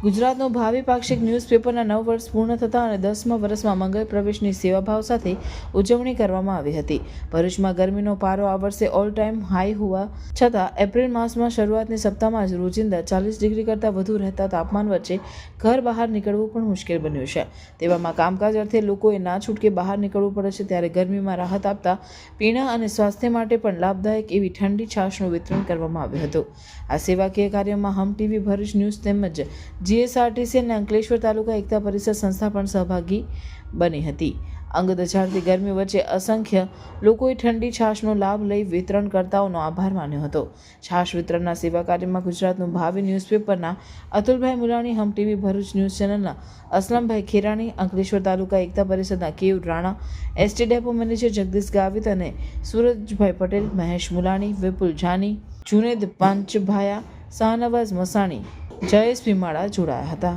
ગુજરાતનું ભાવિ પાક્ષિક ન્યૂઝપેપરના 9 વર્ષ પૂર્ણ થતાં અને 10મા વર્ષમાં મંગળ પ્રવેશની સેવાભાવ સાથે ઉજવણી કરવામાં આવી હતી. ભરૂચમાં ગરમીનો પારો આ વર્ષે ઓલ ટાઈમ હાઈ હોવા છતાં એપ્રિલ માસમાં શરૂઆતની સપ્તાહમાં જ રોજિંદા 40 ડિગ્રી કરતાં વધુ રહેતા તાપમાન વચ્ચે ઘર બહાર નીકળવું પણ મુશ્કેલ બન્યું છે. તેવામાં કામકાજ અર્થે લોકોએ ના છૂટકે બહાર નીકળવું પડે છે. ત્યારે ગરમીમાં રાહત આપતા પીણા અને સ્વાસ્થ્ય માટે પણ લાભદાયક એવી ઠંડી છાશનું વિતરણ કરવામાં આવ્યું હતું. આ સેવાકીય કાર્યમાં હમ ટીવી ભરૂચ ન્યૂઝ તેમજ જીએસઆરટીસી અને અંકલેશ્વર તાલુકા એકતા પરિષદ સંસ્થા પણ સહભાગી બની હતી. અંગ દઝાડતી ગરમી વચ્ચે અસંખ્ય લોકોએ ઠંડી છાશનો લાભ લઈ વિતરણકર્તાઓનો આભાર માન્યો હતો. છાશ વિતરણના સેવા કાર્યમાં ગુજરાતનું ભાવિ ન્યૂઝપેપરના અતુલભાઈ મુલાણી, હમ ટીવી ભરૂચ ન્યૂઝ ચેનલના અસલમભાઈ ખેરાણી, અંકલેશ્વર તાલુકા એકતા પરિષદના Keyur Rana, ST depot manager Jagdish Gavit અને સુરજભાઈ પટેલ, મહેશ મુલાણી, વિપુલ જાની, જુનેદ પાંચભાયા, શાહનવાઝ મસાણી, જયેશ ભીમાળા જોડાયા હતા.